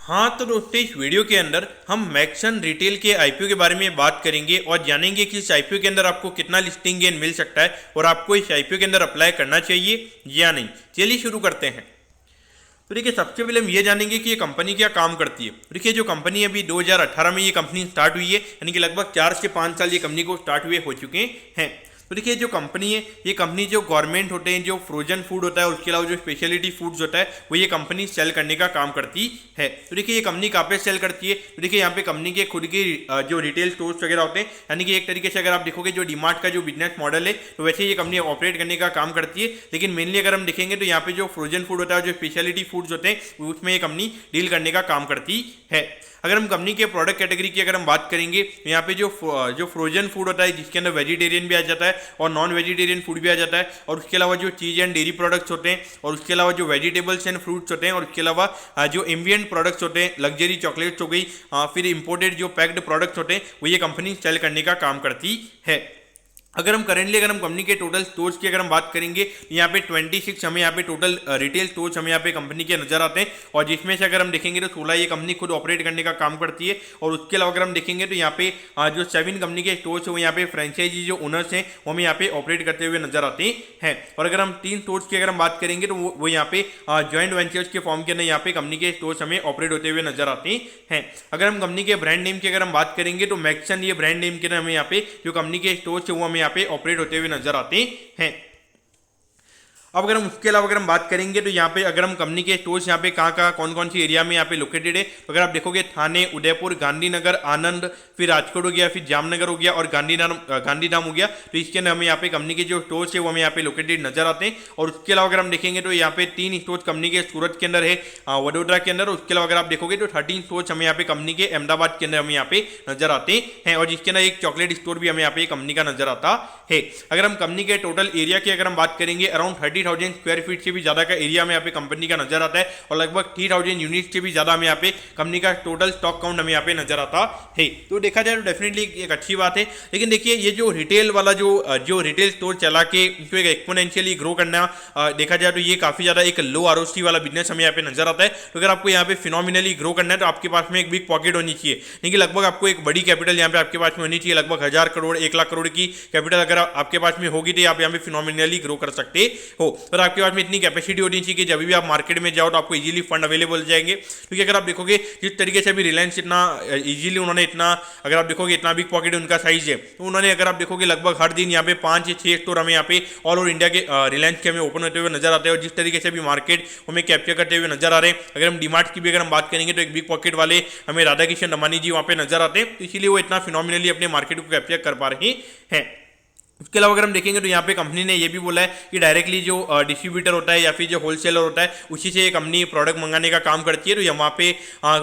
हाँ तो दोस्तों, इस वीडियो के अंदर हम मैक्सन रिटेल के आईपीओ के बारे में बात करेंगे और जानेंगे कि इस आईपीओ के अंदर आपको कितना लिस्टिंग गेन मिल सकता है और आपको इस आईपीओ के अंदर अप्लाई करना चाहिए या नहीं। चलिए शुरू करते हैं। तो देखिए, सबसे पहले हम ये जानेंगे कि ये कंपनी क्या काम करती है। देखिए, जो कंपनी अभी 2018 में ये कंपनी स्टार्ट हुई है, यानी कि लगभग 4 से 5 साल ये कंपनी को स्टार्ट हुए हो चुके हैं। तो देखिए, जो कंपनी है, ये कंपनी जो गवर्नमेंट होते हैं, जो फ्रोजन फूड होता है, उसके अलावा जो स्पेशलिटी फूड्स होता है, वो ये कंपनी सेल करने का काम करती है। तो देखिए, ये कंपनी कहाँ पे सेल करती है। तो देखिए, यहाँ पे कंपनी के खुद के जो रिटेल स्टोर्स वगैरह होते हैं, यानी कि एक तरीके से अगर आप देखोगे जो डीमार्ट का जो बिजनेस मॉडल है, तो वैसे ये कंपनी ऑपरेट करने का काम करती है। लेकिन मेनली अगर हम देखेंगे तो यहाँ पे जो फ्रोजन फूड होता है, जो स्पेशलिटी फूड्स होते हैं, उसमें ये कंपनी डील करने का काम करती है। अगर हम कंपनी के प्रोडक्ट कैटेगरी की अगर हम बात करेंगे, तो यहाँ पे जो फ्रोजन फूड होता है, जिसके अंदर वेजिटेरियन भी आ जाता है और नॉन वेजिटेरियन फूड भी आ जाता है, और उसके अलावा जो चीज़ एंड डेयरी प्रोडक्ट्स होते हैं, और उसके अलावा जो वेजिटेबल्स एंड फ्रूट्स होते हैं, और उसके अलावा जो एम्बिएंट प्रोडक्ट्स होते हैं, लग्जरी चॉकलेट्स हो गई, फिर इंपोर्टेड जो पैक्ड प्रोडक्ट्स होते हैं, वो ये कंपनी सेल करने का काम करती है। अगर हम कंपनी के टोटल स्टोर्स की अगर हम बात करेंगे, यहाँ पे 26 हमें यहाँ पे टोटल रिटेल स्टोर्स हमें यहाँ पे कंपनी के नजर आते हैं, और जिसमें से अगर हम देखेंगे तो 16 ये कंपनी खुद ऑपरेट करने का काम करती है। और उसके अलावा अगर हम देखेंगे तो यहाँ पे जो 7 कंपनी के स्टोर्स है, वो यहाँ पे फ्रेंचाइजी जो ओनर्स हैं वो हमें यहाँ पे ऑपरेट करते हुए नजर आते हैं। और अगर हम 3 स्टोर्स की अगर हम बात करेंगे तो वो यहाँ पे ज्वाइंट वेंचर्स के फॉर्म के अंदर यहाँ पे कंपनी के स्टोर्स हमें ऑपरेट होते हुए नजर आते हैं। अगर हम कंपनी के ब्रांड नेम की अगर हम बात करेंगे तो मैक्सन ये ब्रांड नेम के अंदर हमें यहाँ पे जो कंपनी के स्टोर्स है वो हमें यहाँ पे ऑपरेट होते हुए नजर आते हैं। अब अगर हम उसके अलावा अगर हम बात करेंगे तो यहाँ पे अगर हम कंपनी के स्टोर्स यहाँ पे कहाँ कौन कौन सी एरिया में यहाँ पे लोकेटेड है, तो अगर आप देखोगे थाने, उदयपुर, गांधीनगर, आनंद, फिर राजकोट हो गया, फिर जामनगर हो गया और गांधीधाम हो गया। तो इसके अंदर हमें यहाँ पे कंपनी के जो स्टोर्स है वो हमें यहाँ पे लोकेटेड नजर आते हैं। और उसके अलावा अगर हम देखेंगे तो यहाँ पे 3 स्टोर्स कंपनी के सूरत के अंदर है, वडोदरा के अंदर। उसके अलावा अगर आप देखोगे तो 13 स्टोर्स हमें यहाँ पे कंपनी के अहमदाबाद के अंदर हमें यहाँ पे नजर आते हैं, और जिसके अंदर एक चॉकलेट स्टोर भी हमें यहाँ पे कंपनी का नजर आता है। अगर हम कंपनी के टोटल एरिया की अगर हम बात करेंगे, अराउंड 30,000 स्क्वायर फीट से भी ज्यादा का एरिया में यहाँ पे कंपनी का नजर आता है, और लगभग 3,000 यूनिट से भी ज्यादा हमें यहाँ पे कंपनी का टोटल स्टॉक काउंट हमें यहाँ पे नजर आता है। तो देखा जाए तो डेफिनेटली एक अच्छी बात है। लेकिन देखिए, ये जो रिटेल वाला जो रिटेल स्टोर चला के इसको एक एक्सपोनेंशियली ग्रो करना, देखा जाए तो ये काफी ज्यादा एक लो आरओसी वाला बिजनेस हमें यहाँ पे नजर आता है। तो अगर आपको यहाँ पे फिनोमिनली ग्रो करना है तो आपके पास में एक बिग पॉकेट होनी चाहिए, यानी कि लगभग आपको एक बड़ी कैपिटल यहाँ पे आपके पास में होनी चाहिए। लगभग 1000 करोड़ 1 लाख करोड़ की कैपिटल अगर आपके पास में होगी तो आप यहाँ पे फिनोमिनली ग्रो कर सकते हो। और आपके पास में इतनी कैपेसिटी होनी चाहिए कि जब भी आप मार्केट में जाओ तो आपको इजीली फंड अवेलेबल हो जाएंगे। क्योंकि अगर आप देखोगे जिस तरीके से अभी रिलायंस इतना इजीली उन्होंने इतना, अगर आप देखोगे इतना बिग पॉकेट उनका साइज है, तो उन्होंने अगर आप देखोगे लगभग हर दिन यहाँ पे 5 या 6 स्टोर हमें यहाँ पे ऑल ओवर इंडिया के रिलायंस के हमें ओपन होते हुए नजर आते हैं, और जिस तरीके से भी मार्केट हमें कैप्चर करते हुए नजर आ रहे हैं। अगर हम डीमार्ट की भी अगर हम बात करेंगे तो एक बिग पॉकेट वाले हमें राधा किशन अंबानी जी वहाँ पे नजर आते हैं, तो इसीलिए वो इतना फिनोमिनली अपने मार्केट को कैप्चर कर पा रहे हैं। उसके अलावा अगर हम देखेंगे तो यहाँ पे कंपनी ने ये भी बोला है कि डायरेक्टली जो डिस्ट्रीब्यूटर होता है या फिर जो होलसेलर होता है उसी से ये कंपनी प्रोडक्ट मंगाने का काम करती है। तो यहाँ पे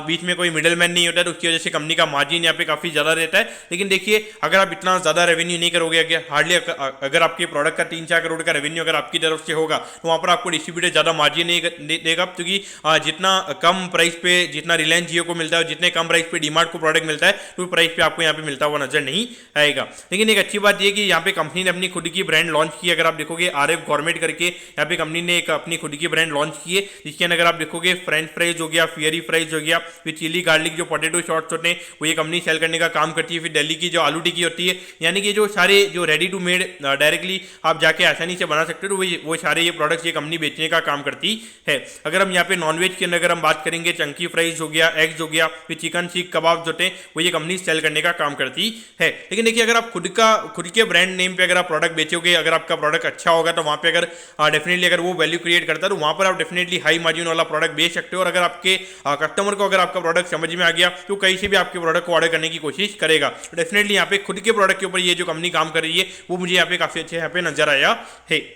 बीच में कोई मिडल मैन नहीं होता है, तो उसकी वजह से कंपनी का मार्जिन यहाँ पे काफ़ी ज़्यादा रहता है। लेकिन देखिए, अगर आप इतना ज़्यादा रेवेन्यू नहीं करोगे, हार्डली अगर आपके प्रोडक्ट का 3-4 करोड़ का रेवेन्यू अगर आपकी तरफ से होगा, तो वहाँ पर आपको डिस्ट्रीब्यूटर ज़्यादा मार्जिन नहीं देगा। क्योंकि जितना कम प्राइस पे जितना रिलायंस जियो को मिलता है, जितने कम प्राइस पे डीमार्ट को प्रोडक्ट मिलता है, तो प्राइस पे आपको यहाँ पे मिलता हुआ नजर नहीं आएगा। लेकिन एक अच्छी बात यह कि यहाँ पे कंपनी ने अपनी खुद की ब्रांड लॉन्च की। अगर आप देखोगे आरएफ गवर्नमेंट करके यहाँ पे कंपनी ने एक अपनी खुद की ब्रांड लॉन्च की है, जिसके अंदर अगर आप देखोगे फ्रेंच फ्राइज हो गया, फियरी फ्राइज हो गया, फिर चिली गार्लिक जो पोटैटो शॉट्स होते हैं वो ये कंपनी सेल करने का काम करती है। फिर दिल्ली की जो आलू टिक्की होती है, यानी कि जो सारे जो रेडी टू मेड डायरेक्टली आप जाके आसानी से बना सकते हो, वो सारे ये प्रोडक्ट्स ये कंपनी बेचने का काम करती है। अगर हम यहाँ पे नॉनवेज के अंदर अगर हम बात करेंगे, चंकी फ्राइज हो गया, एग्स हो गया, फिर चिकन सीख कबाब होते हैं, वो ये कंपनी सेल करने का काम करती है। लेकिन देखिए, अगर आप खुद के ब्रांड नेम पे अगर आप प्रोडक्ट बेचोगे, अगर आपका प्रोडक्ट अच्छा होगा, तो वहाँ पे अगर डेफिनेटली अगर वो वैल्यू क्रिएट करता है तो वहाँ पर आप डेफिनेटली हाई मार्जिन वाला प्रोडक्ट बेच सकते हो। और अगर आपके कस्टमर को अगर आपका प्रोडक्ट समझ में आ गया तो कहीं से भी आपके प्रोडक्ट को ऑर्डर करने की कोशिश करेगा। तो डेफिनेटली यहाँ पे खुद के प्रोडक्ट के ऊपर ये जो कंपनी काम कर रही है वो मुझे यहाँ पे काफी अच्छे यहाँ पे नजर आया है।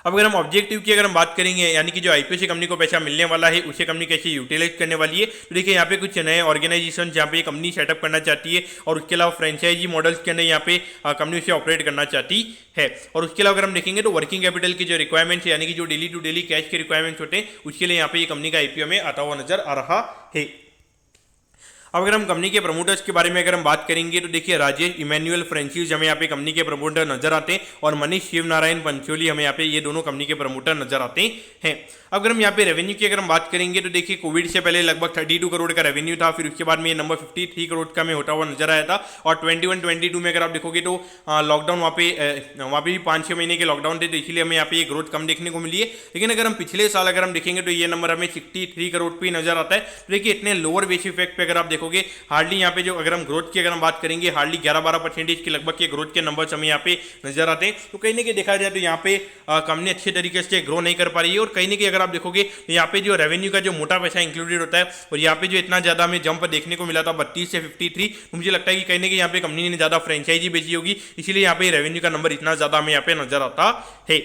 अब अगर हम ऑब्जेक्टिव की अगर हम बात करेंगे, यानी कि जो आईपीओ से कंपनी को पैसा मिलने वाला है उसे कंपनी कैसे यूटिलाइज करने वाली है, तो देखिए यहाँ पे कुछ नए ऑर्गेनाइजेशन जहाँ पे कंपनी सेटअप करना चाहती है, और उसके अलावा फ्रेंचाइजी मॉडल्स के अंदर यहाँ पे कंपनी उसे ऑपरेट करना चाहती है। और उसके अलावा अगर हम देखेंगे तो वर्किंग कैपिटल की जो रिक्वायरमेंट्स है, यानी कि जो डेली टू डेली कैश के रिक्वायरमेंट्स होते हैं, उसके लिए यहाँ पे ये कंपनी का आईपीओ में आता हुआ नजर आ रहा है। अब अगर हम कंपनी के प्रमोटर्स के बारे में अगर हम बात करेंगे तो देखिए राजेश इमैनुअल फ्रेंचिस हमें यहाँ पे कंपनी के प्रमोटर नजर आते हैं और मनीष शिवनारायण पंचोली हमें यहाँ पे ये दोनों कंपनी के प्रमोटर नजर आते हैं। अगर हम यहाँ पे रेवेन्यू की अगर हम बात करेंगे तो देखिए कोविड से पहले लगभग 32 करोड़ का रेवेन्यू था, फिर उसके बाद में ये नंबर 53 करोड़ का में होता हुआ नजर आया था और 21-22 में अगर आप देखोगे तो लॉकडाउन वहाँ पे भी 5-6 महीने के लॉकडाउन थे, तो इसलिए हमें यहाँ पे ये ग्रोथ कम देखने को मिली है। लेकिन अगर हम पिछले साल अगर हम देखेंगे तो ये नंबर हमें 63 करोड़ पे नजर आता है। तो देखिए इतने लोअर बेस इफेक्ट पे अगर आप देखोगे हार्डली यहाँ पे जो अगर हम ग्रोथ की अगर हम बात करेंगे हार्डली 11-12% के लगभग के ग्रोथ के नंबर्स हमें यहाँ पे नजर आते हैं। तो कहीं ना कहीं देखा जाए तो यहाँ पे कंपनी अच्छे तरीके से ग्रो नहीं कर पा रही है और कहीं ना कहीं अगर आप देखोगे तो यहाँ पे जो रेवेन्यू का जो मोटा पैसा इंक्लूडेड होता है और यहाँ पे जो इतना ज्यादा हमें जंप देखने को मिला था 32 से 53, तो मुझे लगता है कि कहीं ना कहीं यहाँ पे कंपनी ने ज्यादा फ्रेंचाइजी बेची होगी, इसीलिए यहाँ पे रेवेन्यू का नंबर इतना ज्यादा हमें यहाँ पे नजर आता है।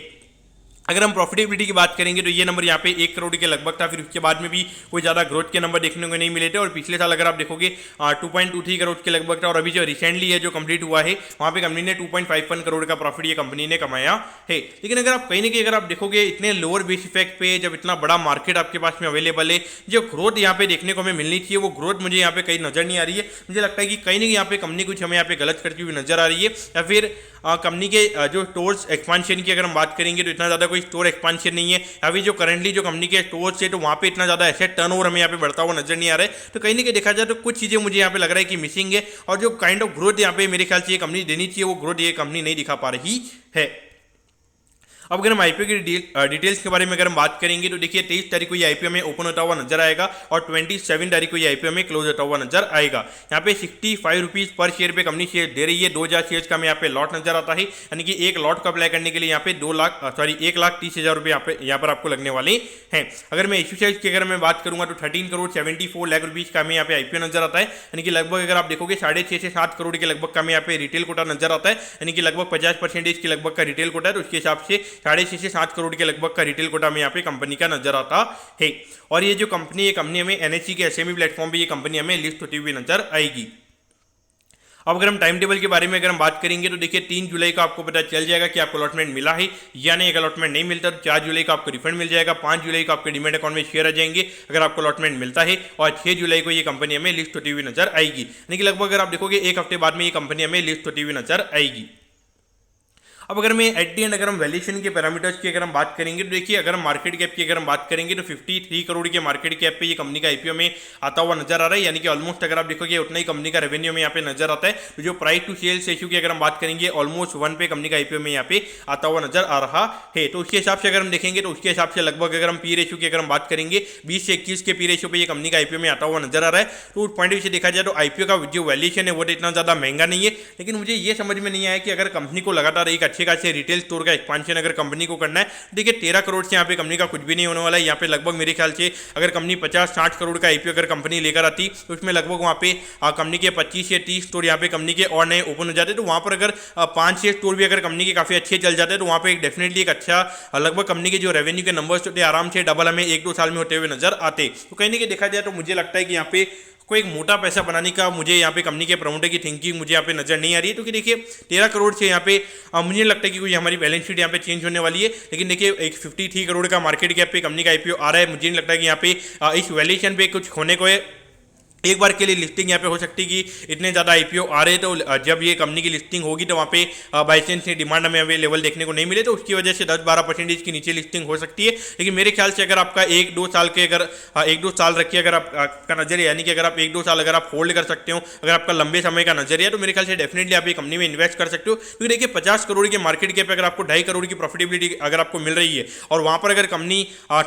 अगर हम प्रॉफिटेबिलिटी की बात करेंगे तो ये नंबर यहाँ पे 1 करोड़ के लगभग था, फिर उसके बाद में भी कोई ज़्यादा ग्रोथ के नंबर देखने को नहीं मिले थे और पिछले साल अगर आप देखोगे 2.23 करोड़ के लगभग था और अभी जो रिसेंटली है जो कंप्लीट हुआ है वहाँ पे कंपनी ने 2.51 करोड़ का प्रॉफिट ये कंपनी ने कमाया है। लेकिन अगर आप कहीं ना कहीं अगर आप देखोगे इतने लोअर बेस इफेक्ट पे जब इतना बड़ा मार्केट आपके पास में अवेलेबल है, जो ग्रोथ यहाँ पे देखने को हमें मिलनी चाहिए वो ग्रोथ मुझे यहाँ पे कहीं नजर नहीं आ रही है। मुझे लगता है कि कहीं ना कहीं यहाँ पे कंपनी कुछ हमें यहाँ पे गलत करती हुई नजर आ रही है, या फिर कंपनी के जो स्टोर्स एक्सपांशन की अगर हम बात करेंगे तो इतना ज़्यादा कोई स्टोर एक्सपांशन नहीं है, अभी जो करंटली जो कंपनी के स्टोर्स है तो वहाँ पे इतना ज़्यादा एसेट टर्नओवर हमें यहाँ पे बढ़ता हुआ नजर नहीं आ रहा है। तो कहीं ना कहीं देखा जाए तो कुछ चीज़ें मुझे यहाँ पे लग रहा है कि मिसिंग है और जो काइंड ऑफ ग्रोथ यहाँ पे मेरे ख्याल से ये कंपनी देनी चाहिए वो ग्रोथ ये कंपनी नहीं दिखा पा रही है। अब अगर हम आईपीओ की डिटेल्स के बारे में अगर हम बात करेंगे तो देखिए 23 तारीख को ये आईपीओ में ओपन होता हुआ नजर आएगा और 27 तारीख को ये आईपीओ में क्लोज होता हुआ नजर आएगा। यहाँ पे 65 रुपीज पर शेयर पे कंपनी शेयर दे रही है। 2000 शेयर का हमें यहाँ पे लॉट नजर आता है, यानी कि एक लॉट को अप्लाई करने के लिए यहाँ पे 1,30,000 रुपये यहाँ पर आपको लगने वाले हैं। अगर मैं इश्यू साइज की अगर मैं बात करूंगा तो 13 करोड़ 74 लाख रुपीज का हमें यहाँ पे आईपीओ नजर आता है, यानी कि लगभग अगर आप देखोगे 6.5 से 7 करोड़ के लगभग का हमें यहाँ पे रिटेल कोटा नजर आता है, यानी कि लगभग 50% के लगभग का रिटेल कोटा है। तो उसके हिसाब से 6.5 से 7 करोड़ के लगभग का रिटेल कोटा में यहाँ पे कंपनी का नजर आता है। और ये जो कंपनी है कंपनी हमें एनएससी के एसएमई प्लेटफॉर्म पे ये कंपनी हमें लिस्ट होती हुई नजर आएगी। अब अगर हम टाइम टेबल के बारे में अगर हम बात करेंगे तो देखिए 3 जुलाई को आपको पता चल जाएगा कि आपको अलॉटमेंट मिला है या नहीं। अगर अलॉटमेंट नहीं मिलता तो 4 जुलाई को आपको रिफंड मिल जाएगा, 5 जुलाई को आपके डीमैट अकाउंट में शेयर आ जाएंगे अगर आपको अलॉटमेंट मिलता है, और 6 जुलाई को ये कंपनी हमें लिस्ट होती हुई नजर आएगी। यानी कि लगभग अगर आप देखोगे एक हफ्ते बाद में ये कंपनी हमें लिस्ट होती हुई नजर आएगी। अब अगर मैं एट दी एंड अगर हम वैल्यूएशन के पैरामीटर्स की अगर हम बात करेंगे तो देखिए अगर हम मार्केट कैप की अगर हम बात करेंगे तो 53 करोड़ के मार्केट कैप पे ये कंपनी का आईपीओ में आता हुआ नजर आ रहा है, यानी कि ऑलमोस्ट अगर आप देखोगे उतना ही कंपनी का रेवेन्यू में यहाँ पे नजर आता है। तो जो प्राइस टू सेल्स रेशियो की अगर हम बात करेंगे ऑलमोस्ट 1 पे कंपनी का आईपीओ में यहाँ पे आता हुआ नजर आ रहा है। तो उसके हिसाब से अगर हम देखेंगे तो उसके हिसाब से लगभग अगर हम पी रेशियो की अगर हम बात करेंगे 20 से 21 के पी रेशियो पे ये कंपनी का आईपीओ में आता हुआ नजर आ रहा है। तो उस पॉइंट से देखा जाए तो आईपीओ का जो वैल्यूएशन है वो तो इतना ज्यादा महंगा नहीं है, लेकिन मुझे ये समझ में नहीं आया कि अगर कंपनी को लगातार एक अच्छे खासे रिटेल स्टोर का एक्सपांशन अगर कंपनी को करना है, देखिए 13 करोड़ से यहाँ पे कंपनी का कुछ भी नहीं होने वाला है। यहाँ पे लगभग मेरे ख्याल से अगर कंपनी 50-60 करोड़ का आईपीओ अगर कंपनी लेकर आती तो उसमें लगभग वहाँ पे कंपनी के 25 से 30 स्टोर यहाँ पे कंपनी के और नए ओपन हो जाते, तो वहाँ पर अगर 5-6 स्टोर भी अगर कंपनी के काफी अच्छे चल जाते तो वहाँ पे एक डेफिनेटली एक अच्छा लगभग कंपनी के जो रेवेन्यू के नंबर्स होते आराम से डबल हमें 1-2 साल में होते हुए नजर आते। तो कहीं ना कहीं देखा जाए तो मुझे लगता है कि यहाँ पे कोई एक मोटा पैसा बनाने का मुझे यहाँ पे कंपनी के प्रमोटर की थिंकिंग मुझे यहाँ पे नजर नहीं आ रही है। क्योंकि देखिए 13 करोड़ से यहाँ पे मुझे लगता है कि कोई हमारी बैलेंस शीट यहाँ पे चेंज होने वाली है, लेकिन देखिए एक 53 करोड़ का मार्केट कैप पे कंपनी का आईपीओ आ रहा है। मुझे नहीं लगता कि यहाँ पे इस वैल्यूएशन पे कुछ होने को है। एक बार के लिए लिस्टिंग यहाँ पे हो सकती है कि इतने ज़्यादा आईपीओ आ रहे तो जब ये कंपनी की लिस्टिंग होगी तो वहाँ पे बाई चांस डिमांड हमें अवेलेबल देखने को नहीं मिले तो उसकी वजह से 10-12% की नीचे लिस्टिंग हो सकती है। लेकिन मेरे ख्याल से अगर आपका 1-2 साल के अगर 1-2 साल रखिए अगर आपका नजरिया, यानी कि अगर आप 1-2 साल अगर आप होल्ड कर सकते हो, अगर आपका लंबे समय का नजरिया, तो मेरे ख्याल से डेफिनेटली आप ये कंपनी में इन्वेस्ट कर सकते हो। क्योंकि देखिए 50 करोड़ के मार्केट कैप अगर आपको 2.5 करोड़ की प्रॉफिटेबिलिटी अगर आपको मिल रही है और वहाँ पर अगर कंपनी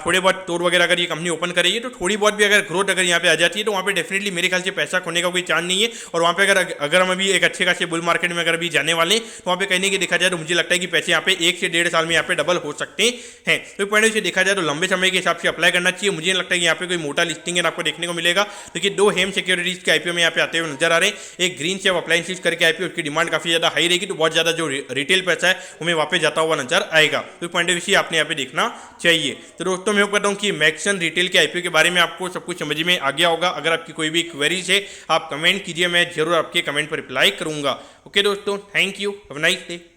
थोड़े बहुत स्टोर वगैरह अगर ये कंपनी ओपन कर रही है तो थोड़ी बहुत भी अगर ग्रोथ अगर यहाँ पे आ जाती है तो वहाँ पे डेफिनेटली मेरे ख्याल से पैसा होने का कोई चांस नहीं है। और वहां पे अगर हम अभी एक अच्छे खासे बुल मार्केट में अगर अभी जाने वाले तो वहां पे कहीं की देखा जाए तो मुझे लगता है कि पैसे यहाँ पे 1 से 1.5 साल में यहाँ पे डबल हो सकते हैं। तो पॉइंट से देखा जाए तो लंबे समय के हिसाब से अप्लाई करना चाहिए। मुझे लगता है कि यहाँ पे कोई मोटा लिस्टिंग है आपको देखने को मिलेगा। देखिए 2 हेम सिक्योरिटीज के आईपीओ में यहाँ पे आते हुए नजर आ रहे हैं। एक ग्रीन सेव अप्लायंसेज करके आईपीओ, उसकी डिमांड काफी ज्यादा हाई रहेगी तो बहुत ज्यादा जो रिटेल पैसा है हमें वहां पे जाता हुआ नजर आएगा। तो पॉइंट ऑफ व्यू आपने यहाँ पे देखना चाहिए। तो दोस्तों मैं कहता हूँ कि मैक्सन रिटेल के आईपीओ के बारे में आपको सब कुछ समझ में आ गया होगा। अगर आपकी कोई भी क्वेरीज है आप कमेंट कीजिए, मैं जरूर आपके कमेंट पर रिप्लाई करूंगा। ओके दोस्तों, thank you, have a nice day.